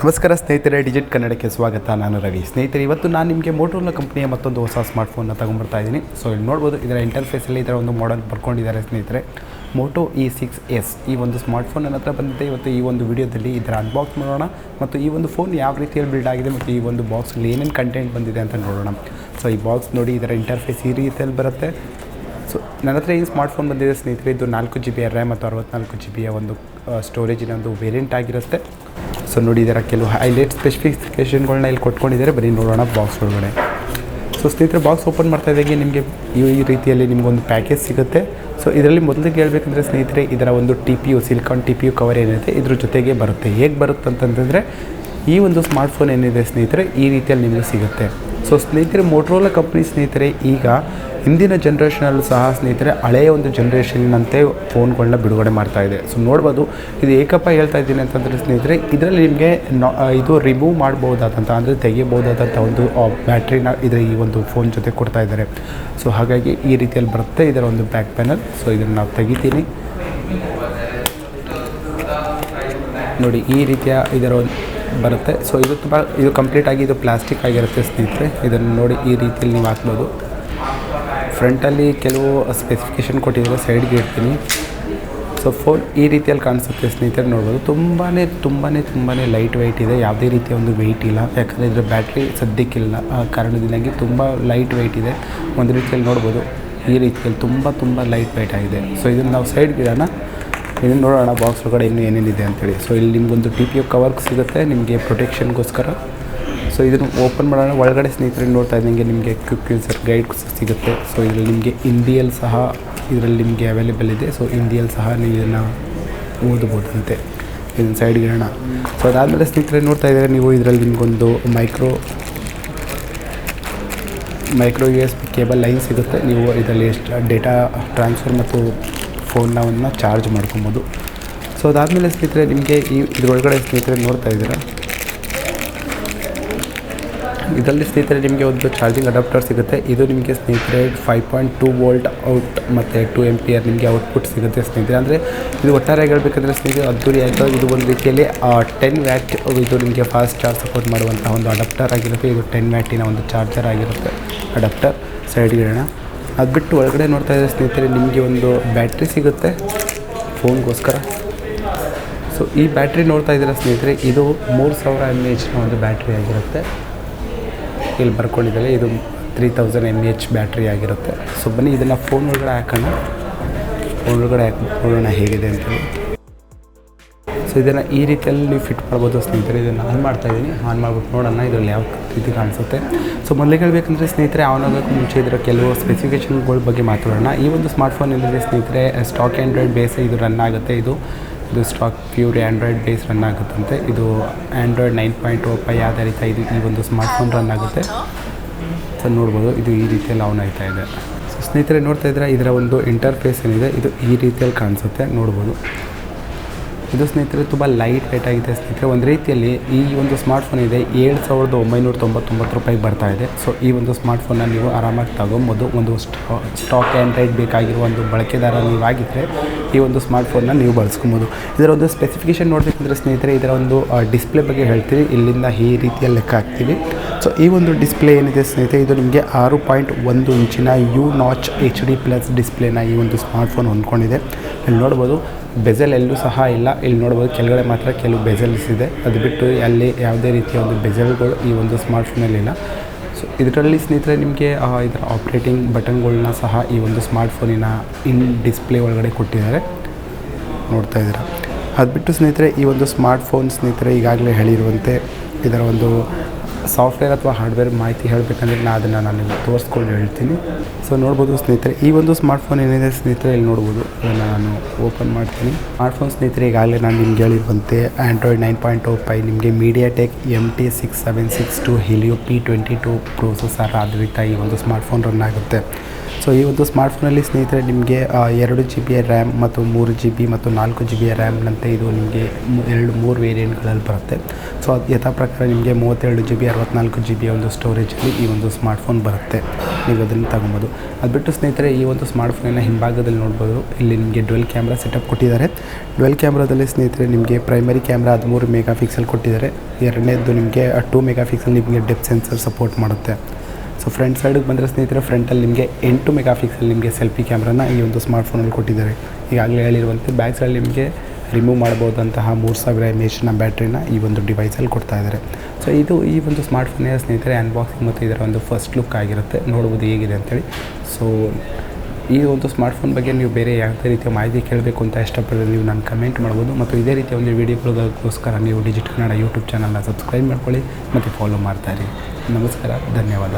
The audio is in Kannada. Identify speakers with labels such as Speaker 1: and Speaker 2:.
Speaker 1: ನಮಸ್ಕಾರ ಸ್ನೇಹಿತರೆ, ಡಿಜಿಟ್ ಕನ್ನಡಕ್ಕೆ ಸ್ವಾಗತ. ನಾನು ರವಿ. ಸ್ನೇಹಿತರೆ, ಇವತ್ತು ನಾನು ನಿಮಗೆ ಮೋಟೋರೋಲಾ ಕಂಪ್ನಿಯ ಮತ್ತೊಂದು ಹೊಸ ಸ್ಮಾರ್ಟ್ಫೋನ್ನ ತೊಗೊಂಬರ್ತಾ ಇದ್ದೀನಿ. ಸೊ ಇಲ್ಲಿ ನೋಡ್ಬೋದು, ಇದರ ಇಂಟರ್ಫೇಸಲ್ಲಿ ಇದರ ಒಂದು ಮಾಡೆಲ್ ಬರ್ಕೊಂಡಿದ್ದಾರೆ ಸ್ನೇಹಿತರೆ. Moto E6S ಈ ಒಂದು ಸ್ಮಾರ್ಟ್ಫೋನ್ ನನ್ನ ಹತ್ರ ಬಂದಿದೆ. ಇವತ್ತು ಈ ಒಂದು ವಿಡಿಯೋದಲ್ಲಿ ಇದರ ಅನ್ಬಾಕ್ಸ್ ಮಾಡೋಣ ಮತ್ತು ಈ ಒಂದು ಫೋನ್ ಯಾವ ರೀತಿಯಲ್ಲಿ ಬಿಲ್ಡ್ ಆಗಿದೆ ಮತ್ತು ಈ ಒಂದು ಬಾಕ್ಸಲ್ಲಿ ಏನೇನು ಕಂಟೆಂಟ್ ಬಂದಿದೆ ಅಂತ ನೋಡೋಣ. ಸೊ ಈ ಬಾಕ್ಸ್ ನೋಡಿ, ಇದರ ಇಂಟರ್ಫೇಸ್ ಈ ರೀತಿಯಲ್ಲಿ ಬರುತ್ತೆ. ಸೊ ನನ್ನ ಹತ್ರ ಈ ಸ್ಮಾರ್ಟ್ಫೋನ್ ಬಂದಿದೆ ಸ್ನೇಹಿತರೆ. ಇದು 4GB RAM ಮತ್ತು 64GB ಒಂದು ಸ್ಟೋರೇಜಿನ ಒಂದು ವೇರಿಯಂಟ್ ಆಗಿರುತ್ತೆ. ಸೊ ನೋಡಿ, ಇದರ ಕೆಲವು ಹೈಲೈಟ್ ಸ್ಪೆಸಿಫಿಕೇಷನ್ಗಳನ್ನ ಇಲ್ಲಿ ಕೊಟ್ಕೊಂಡಿದ್ದಾರೆ. ಬರೀ ನೋಡೋಣ ಬಾಕ್ಸ್ ಒಳಗಡೆ. ಸೊ ಸ್ನೇಹಿತರೆ, ಬಾಕ್ಸ್ ಓಪನ್ ಮಾಡ್ತಾ ಇದ್ದಾಗೆ ನಿಮಗೆ ಈ ರೀತಿಯಲ್ಲಿ ನಿಮಗೊಂದು ಪ್ಯಾಕೇಜ್ ಸಿಗುತ್ತೆ. ಸೊ ಇದರಲ್ಲಿ ಮೊದಲಿಗೆ ಹೇಳ್ಬೇಕಂದ್ರೆ ಸ್ನೇಹಿತರೆ, ಇದರ ಒಂದು TPU ಸಿಲಿಕಾನ್ TPU ಕವರ್ ಏನಿದೆ ಇದ್ರ ಜೊತೆಗೆ ಬರುತ್ತೆ. ಹೇಗೆ ಬರುತ್ತೆ ಅಂತಂದರೆ, ಈ ಒಂದು ಸ್ಮಾರ್ಟ್ಫೋನ್ ಏನಿದೆ ಸ್ನೇಹಿತರೆ, ಈ ರೀತಿಯಲ್ಲಿ ನಿಮಗೆ ಸಿಗುತ್ತೆ. ಸೊ ಸ್ನೇಹಿತರೆ, ಮೋಟೋರೋಲಾ ಕಂಪ್ನಿ ಸ್ನೇಹಿತರೆ ಈಗ ಹಿಂದಿನ ಜನ್ರೇಷನಲ್ಲೂ ಸಹ ಸ್ನೇಹಿತರೆ ಹಳೆಯ ಒಂದು ಜನ್ರೇಷನ್ನಂತೆ ಫೋನ್ಗಳನ್ನ ಬಿಡುಗಡೆ ಮಾಡ್ತಾಯಿದೆ. ಸೊ ನೋಡ್ಬೋದು, ಇದು ಏಕಪ್ಪ ಹೇಳ್ತಾ ಇದ್ದೀನಿ ಅಂತಂದರೆ ಸ್ನೇಹಿತರೆ, ಇದರಲ್ಲಿ ನಿಮಗೆ ಇದು ರಿಮೂವ್ ಮಾಡ್ಬೋದಾದಂಥ ಅಂದರೆ ತೆಗಿಬೋದಾದಂಥ ಒಂದು ಬ್ಯಾಟ್ರಿನ ಇದರ ಈ ಒಂದು ಫೋನ್ ಜೊತೆ ಕೊಡ್ತಾ ಇದ್ದಾರೆ. ಸೊ ಹಾಗಾಗಿ ಈ ರೀತಿಯಲ್ಲಿ ಬರುತ್ತೆ ಇದರ ಒಂದು ಬ್ಯಾಕ್ ಪ್ಯಾನಲ್. ಸೊ ಇದನ್ನು ನಾವು ತೆಗಿತೀನಿ. ನೋಡಿ, ಈ ರೀತಿಯ ಇದರ ಒಂದು ಬರುತ್ತೆ. ಸೊ ಇದು ಕಂಪ್ಲೀಟಾಗಿ ಇದು ಪ್ಲಾಸ್ಟಿಕ್ ಆಗಿರುತ್ತೆ ಸ್ನೇಹಿತರೆ. ಇದನ್ನು ನೋಡಿ ಈ ರೀತಿಯಲ್ಲಿ ನೀವು ಹಾಕ್ಬೋದು. ಫ್ರಂಟಲ್ಲಿ ಕೆಲವು ಸ್ಪೆಸಿಫಿಕೇಷನ್ ಕೊಟ್ಟಿದ್ದಾರೆ, ಸೈಡ್ಗೆ ಇಡ್ತೀನಿ. ಸೊ ಫೋನ್ ಈ ರೀತಿಯಲ್ಲಿ ಕಾಣಿಸುತ್ತೆ ಸ್ನೇಹಿತರೆ. ನೋಡ್ಬೋದು, ತುಂಬಾ ಲೈಟ್ ವೆಯ್ಟ್ ಇದೆ. ಯಾವುದೇ ರೀತಿಯ ಒಂದು ವೆಯ್ಟ್ ಇಲ್ಲ, ಯಾಕಂದರೆ ಇದರ ಬ್ಯಾಟ್ರಿ ಸದ್ಯಕ್ಕಿಲ್ಲ ಆ ಕಾರಣದಿಂದಾಗಿ ತುಂಬ ಲೈಟ್ ವೆಯ್ಟ್ ಇದೆ. ಒಂದು ರೀತಿಯಲ್ಲಿ ನೋಡ್ಬೋದು, ಈ ರೀತಿಯಲ್ಲಿ ತುಂಬ ಲೈಟ್ ವೆಯ್ಟ್ ಆಗಿದೆ. ಸೊ ಇದನ್ನು ನಾವು ಸೈಡ್ಗೆ ಇಡೋಣ. ಇದನ್ನು ನೋಡೋಣ ಬಾಕ್ಸ್ ಒಳಗಡೆ ಇನ್ನೂ ಏನೇನಿದೆ ಅಂತೇಳಿ. ಸೊ ಇಲ್ಲಿ ನಿಮಗೊಂದು TPU ಕವರ್ ಸಿಗುತ್ತೆ ನಿಮಗೆ ಪ್ರೊಟೆಕ್ಷನ್ಗೋಸ್ಕರ. ಸೊ ಇದನ್ನು ಓಪನ್ ಮಾಡೋಣ. ಒಳಗಡೆ ಸ್ನೇಹಿತರೆ ನೋಡ್ತಾ ಇದ್ದಂಗೆ ನಿಮಗೆ ಕ್ವಿಕ್ ಯೂಸರ್ ಗೈಡ್ ಸಿಗುತ್ತೆ. ಸೊ ಇದರಲ್ಲಿ ನಿಮಗೆ ಹಿಂದಿಯಲ್ಲಿ ಸಹ ಇದರಲ್ಲಿ ನಿಮಗೆ ಅವೈಲೇಬಲ್ ಇದೆ. ಸೊ ಹಿಂದಿಯಲ್ಲಿ ಸಹ ನೀವು ಇದನ್ನು ಓದಬಹುದಂತೆ. ಇದನ್ನು ಸೈಡ್ಗೆ ಇಡೋಣ. ಸೊ ಅದಾದಮೇಲೆ ಸ್ನೇಹಿತರೆ ನೋಡ್ತಾ ಇದ್ದಾರೆ ನೀವು, ಇದರಲ್ಲಿ ನಿಮಗೊಂದು ಮೈಕ್ರೋ USB ಕೇಬಲ್ ಲೈನ್ ಸಿಗುತ್ತೆ. ನೀವು ಇದರಲ್ಲಿ ಎಷ್ಟು ಡೇಟಾ ಟ್ರಾನ್ಸ್ಫರ್ ಮತ್ತು ಫೋನ್ನ ಚಾರ್ಜ್ ಮಾಡ್ಕೊಬೋದು. ಸೊ ಅದಾದಮೇಲೆ ಸ್ನೇಹಿತರೆ ನಿಮಗೆ ಇದರೊಳಗಡೆ ಸ್ನೇಹಿತರೆ ನೋಡ್ತಾ ಇದ್ದೀರಾ, ಇದರಲ್ಲಿ ಸ್ನೇಹಿತರೆ ನಿಮಗೆ ಒಂದು ಚಾರ್ಜಿಂಗ್ ಅಡಾಪ್ಟರ್ ಸಿಗುತ್ತೆ. ಇದು ನಿಮಗೆ ಸ್ನೇಹಿತರೆ 5.2 ವೋಲ್ಟ್ ಔಟ್ ಮತ್ತು 2 AmpA ನಿಮಗೆ ಔಟ್ಪುಟ್ ಸಿಗುತ್ತೆ ಸ್ನೇಹಿತರೆ. ಅಂದರೆ ಇದು ಒಟ್ಟಾರೆ ಹೇಳಬೇಕಂದ್ರೆ ಸ್ನೇಹಿತರೆ ಅದ್ದೂರಿಯಾಗಿ ಇದು ಒಂದು ರೀತಿಯಲ್ಲಿ 10 ವ್ಯಾಟ್ ಇದು ನಿಮಗೆ ಫಾಸ್ಟ್ ಚಾರ್ಜ್ ಸಪೋರ್ಟ್ ಮಾಡುವಂಥ ಒಂದು ಅಡಾಪ್ಟರ್ ಆಗಿರುತ್ತೆ. ಇದು 10 ವ್ಯಾಟಿನ ಒಂದು ಚಾರ್ಜರ್ ಆಗಿರುತ್ತೆ ಅಡಾಪ್ಟರ್. ಸೈಡ್ಗೆ ಇಡೋಣ. ಅದು ಬಿಟ್ಟು ಒಳಗಡೆ ನೋಡ್ತಾ ಇದ್ದರೆ ಸ್ನೇಹಿತರೆ ನಿಮಗೆ ಒಂದು ಬ್ಯಾಟ್ರಿ ಸಿಗುತ್ತೆ ಫೋನ್ಗೋಸ್ಕರ. ಸೊ ಈ ಬ್ಯಾಟ್ರಿ ನೋಡ್ತಾ ಇದ್ದೀರಾ ಸ್ನೇಹಿತರೆ, ಇದು 3000 mAh ಒಂದು ಬ್ಯಾಟ್ರಿ ಆಗಿರುತ್ತೆ. ಇಲ್ಲಿ ಬರ್ಕೊಂಡಿದ್ದಾರೆ, ಇದು 3000 mAh ಬ್ಯಾಟ್ರಿ ಆಗಿರುತ್ತೆ. ಸೊ ಬನ್ನಿ ಇದನ್ನು ಫೋನ್ ಒಳಗಡೆ ಹಾಕೋಣ. ಫೋನ್ ಒಳಗಡೆ ನೋಡೋಣ ಹೇಗಿದೆ ಅಂತೇಳಿ. ಸೊ ಇದನ್ನು ಈ ರೀತಿಯಲ್ಲಿ ನೀವು ಫಿಟ್ ಮಾಡ್ಬೋದು ಸ್ನೇಹಿತರೆ. ಇದನ್ನು ಆನ್ ಮಾಡ್ತಾಯಿದ್ದೀನಿ. ಆನ್ ಮಾಡ್ಬಿಟ್ಟು ನೋಡೋಣ ಇದರಲ್ಲಿ ಯಾವ ರೀತಿ ಕಾಣಿಸುತ್ತೆ. ಸೊ ಮೊದಲಿಗೆ ಹೇಳಬೇಕಂದ್ರೆ ಸ್ನೇಹಿತರೆ, ಆಗೋಕ್ಕೆ ಮುಂಚೆ ಇದರ ಕೆಲವು ಸ್ಪೆಸಿಫಿಕೇಷನ್ಗಳ ಬಗ್ಗೆ ಮಾತಾಡೋಣ. ಈ ಒಂದು ಸ್ಮಾರ್ಟ್ಫೋನ್ ಏನಿದೆ ಸ್ನೇಹಿತರೆ, ಸ್ಟಾಕ್ ಆ್ಯಂಡ್ರಾಯ್ಡ್ ಬೇಸ್ ಇದು ರನ್ ಆಗುತ್ತೆ. ಇದು stock pure Android base run ಆಗುತ್ತಂತೆ. ಇದು ಆ್ಯಂಡ್ರಾಯ್ಡ್ 9.05 ಆಧಾರಿತ ಈ ಒಂದು ಸ್ಮಾರ್ಟ್ಫೋನ್ ರನ್ ಆಗುತ್ತೆ. ಸೊ ನೋಡ್ಬೋದು, ಇದು ಈ ರೀತಿಯಲ್ಲಿ ಆನ್ ಆಗ್ತಾ ಇದೆ. ಸೊ ಸ್ನೇಹಿತರೆ ನೋಡ್ತಾ ಇದ್ದರೆ ಇದರ ಒಂದು ಇಂಟರ್ಫೇಸ್ ಏನಿದೆ ಇದು ಈ ರೀತಿಯಲ್ಲಿ ಕಾಣಿಸುತ್ತೆ. ನೋಡ್ಬೋದು, ಇದು ಸ್ನೇಹಿತರೆ ತುಂಬ ಲೈಟ್ ವೆಯ್ಟ್ ಆಗಿದೆ ಸ್ನೇಹಿತರೆ. ಒಂದು ರೀತಿಯಲ್ಲಿ ಈ ಒಂದು ಸ್ಮಾರ್ಟ್ಫೋನ್ ಇದೆ 7999 ರೂಪಾಯಿಗೆ ಬರ್ತಾ ಇದೆ. ಸೊ ಈ ಒಂದು ಸ್ಮಾರ್ಟ್ಫೋನ್ನ ನೀವು ಆರಾಮಾಗಿ ತಗೊಬೋದು. ಒಂದು ಸ್ಟಾಕ್ ಆ್ಯಂಡ್ರಾಯ್ಡ್ ಬೇಕಾಗಿರುವ ಒಂದು ಬಳಕೆದಾರ ನೀವಾಗಿದ್ದರೆ ಈ ಒಂದು ಸ್ಮಾರ್ಟ್ಫೋನ್ನ ನೀವು ಬಳಸ್ಕೊಬೋದು. ಇದರ ಒಂದು ಸ್ಪೆಸಿಫಿಕೇಷನ್ ನೋಡಬೇಕಂದ್ರೆ ಸ್ನೇಹಿತರೆ, ಇದರ ಒಂದು ಡಿಸ್ಪ್ಲೇ ಬಗ್ಗೆ ಹೇಳ್ತೀವಿ. ಇಲ್ಲಿಂದ ಈ ರೀತಿಯಲ್ಲಿ ಲೆಕ್ಕ ಹಾಕ್ತೀವಿ. ಸೊ ಈ ಒಂದು ಡಿಸ್ಪ್ಲೇ ಏನಿದೆ ಸ್ನೇಹಿತರೆ, ಇದು ನಿಮಗೆ 6.1 ಇಂಚಿನ UNOCH HD+ ಡಿಸ್ಪ್ಲೇನ ಈ ಒಂದು ಸ್ಮಾರ್ಟ್ಫೋನ್ ಹೊಂದ್ಕೊಂಡಿದೆ. ಇಲ್ಲಿ ನೋಡ್ಬೋದು, ಬೆಜಲ್ ಎಲ್ಲೂ ಸಹ ಇಲ್ಲ. ಇಲ್ಲಿ ನೋಡ್ಬೋದು, ಕೆಳಗಡೆ ಮಾತ್ರ ಕೆಲವು ಬೆಜಲ್ಸ್ ಇದೆ. ಅದು ಬಿಟ್ಟು ಅಲ್ಲಿ ಯಾವುದೇ ರೀತಿಯ ಒಂದು ಬೆಜಲ್ಗಳು ಈ ಒಂದು ಸ್ಮಾರ್ಟ್ಫೋನಲ್ಲಿಲ್ಲ. ಸೊ ಇದರಲ್ಲಿ ಸ್ನೇಹಿತರೆ ನಿಮಗೆ ಇದರ ಆಪ್ರೇಟಿಂಗ್ ಬಟನ್ಗಳನ್ನ ಸಹ ಈ ಒಂದು ಸ್ಮಾರ್ಟ್ಫೋನಿನ ಡಿಸ್ಪ್ಲೇ ಒಳಗಡೆ ಕೊಟ್ಟಿದ್ದಾರೆ, ನೋಡ್ತಾ ಇದ್ದೀರಾ. ಅದು ಬಿಟ್ಟು ಸ್ನೇಹಿತರೆ ಈ ಒಂದು ಸ್ಮಾರ್ಟ್ಫೋನ್ ಸ್ನೇಹಿತರೆ ಈಗಾಗಲೇ ಹೇಳಿರುವಂತೆ ಇದರ ಒಂದು ಸಾಫ್ಟ್ವೇರ್ ಅಥವಾ ಹಾರ್ಡ್ವೇರ್ ಮಾಹಿತಿ ಹೇಳಬೇಕಂದ್ರೆ ನಾನು ತೋರಿಸ್ಕೊಂಡು ಹೇಳ್ತೀನಿ. ಸೊ ನೋಡ್ಬೋದು ಸ್ನೇಹಿತರೆ, ಈ ಒಂದು ಸ್ಮಾರ್ಟ್ಫೋನ್ ಏನಿದೆ ಸ್ನೇಹಿತರೆ, ಇಲ್ಲಿ ನೋಡ್ಬೋದು. ಅದನ್ನು ನಾನು ಓಪನ್ ಮಾಡ್ತೀನಿ. ಸ್ಮಾರ್ಟ್ಫೋನ್ ಸ್ನೇಹಿತರೆ ಈಗಾಗಲೇ ನಾನು ನಿಮ್ಗೆ ಹೇಳಿರುವಂತೆ ಆ್ಯಂಡ್ರಾಯ್ಡ್ 9.05 ನಿಮಗೆ MediaTek MT6762 Helio P22 processor ಆಧಾರಿತ ಈ ಒಂದು ಸ್ಮಾರ್ಟ್ಫೋನ್ ರನ್ ಆಗುತ್ತೆ. ಸೊ ಈ ಒಂದು ಸ್ಮಾರ್ಟ್ಫೋನಲ್ಲಿ ಸ್ನೇಹಿತರೆ ನಿಮಗೆ 2 GB ರ್ಯಾಮ್ ಮತ್ತು 3 GB ಮತ್ತು 4 GB ರ್ಯಾಮ್ನಂತೆ ಇದು ನಿಮಗೆ ಮೂರು ವೇರಿಯಂಟ್ಗಳಲ್ಲಿ ಬರುತ್ತೆ. ಸೊ ಅದು ಯಥಾ ಪ್ರಕಾರ ನಿಮಗೆ 32 GB 64 GB ಒಂದು ಸ್ಟೋರೇಜಲ್ಲಿ ಈ ಒಂದು ಸ್ಮಾರ್ಟ್ಫೋನ್ ಬರುತ್ತೆ. ನೀವು ಅದನ್ನು ತಗೊಬೋದು. ಅದು ಬಿಟ್ಟು ಸ್ನೇಹಿತರೆ ಈ ಒಂದು ಸ್ಮಾರ್ಟ್ಫೋನಿನ ಹಿಂಭಾಗದಲ್ಲಿ ನೋಡ್ಬೋದು, ಇಲ್ಲಿ ನಿಮಗೆ ಡ್ಯುವೆಲ್ ಕ್ಯಾಮ್ರಾ ಸೆಟಪ್ ಕೊಟ್ಟಿದ್ದಾರೆ. ಡ್ಯುವೆಲ್ ಕ್ಯಾಮ್ರಾದಲ್ಲಿ ಸ್ನೇಹಿತರೆ ನಿಮಗೆ ಪ್ರೈಮರಿ ಕ್ಯಾಮ್ರಾ 13 ಮೆಗಾ ಪಿಕ್ಸೆಲ್ ಕೊಟ್ಟಿದ್ದಾರೆ. ಎರಡನೇದು ನಿಮಗೆ 2 ಮೆಗಾ ಪಿಕ್ಸೆಲ್ ನಿಮಗೆ ಡೆಪ್ತ್ ಸೆನ್ಸರ್ ಸಪೋರ್ಟ್ ಮಾಡುತ್ತೆ. ಸೊ ಫ್ರಂಟ್ ಸೈಡಿಗೆ ಬಂದರೆ ಸ್ನೇಹಿತರೆ ಫ್ರಂಟಲ್ಲಿ ನಿಮಗೆ 8 ಮೆಗಾ ಪಿಕ್ಸೆಲ್ ನಿಮಗೆ ಸೆಲ್ಫಿ ಕ್ಯಾಮ್ರಾನ ಈ ಒಂದು ಸ್ಮಾರ್ಟ್ಫೋನಲ್ಲಿ ಕೊಟ್ಟಿದ್ದಾರೆ. ಈಗಾಗಲೇ ಹೇಳಿರುವಂತೆ ಬ್ಯಾಕ್ ಸೈಡಲ್ಲಿ ನಿಮಗೆ ರಿಮೂವ್ ಮಾಡ್ಬೋದಂತಹ 3000 mAh ಬ್ಯಾಟ್ರಿನ ಈ ಒಂದು ಡಿವೈಸಲ್ಲಿ ಕೊಡ್ತಾ ಇದ್ದಾರೆ. ಸೊ ಇದು ಈ ಒಂದು ಸ್ಮಾರ್ಟ್ಫೋನಿನ ಸ್ನೇಹಿತರೆ ಅನ್ಬಾಕ್ಸಿಂಗ್ ಮತ್ತು ಇದರ ಒಂದು ಫಸ್ಟ್ ಲುಕ್ ಆಗಿರುತ್ತೆ. ನೋಡ್ಬೋದು ಹೇಗಿದೆ ಅಂತೇಳಿ. ಸೊ ಈ ಒಂದು ಸ್ಮಾರ್ಟ್ಫೋನ್ ಬಗ್ಗೆ ನೀವು ಬೇರೆ ಯಾವುದೇ ರೀತಿಯ ಮಾಹಿತಿ ಕೇಳಬೇಕು ಅಂತ ಇಷ್ಟಪಟ್ಟರೆ ನೀವು ನಾನು ಕಮೆಂಟ್ ಮಾಡ್ಬೋದು. ಮತ್ತು ಇದೇ ರೀತಿಯ ಒಂದು ವೀಡಿಯೋಗಳಿಗೋಸ್ಕರ ನೀವು ಡಿಜಿಟ್ ಕನ್ನಡ ಯೂಟ್ಯೂಬ್ ಚಾನಲ್ನ ಸಬ್ಸ್ಕ್ರೈಬ್ ಮಾಡ್ಕೊಳ್ಳಿ ಮತ್ತು ಫಾಲೋ ಮಾಡ್ತಾಯಿರಿ. ನಮಸ್ಕಾರ, ಧನ್ಯವಾದ.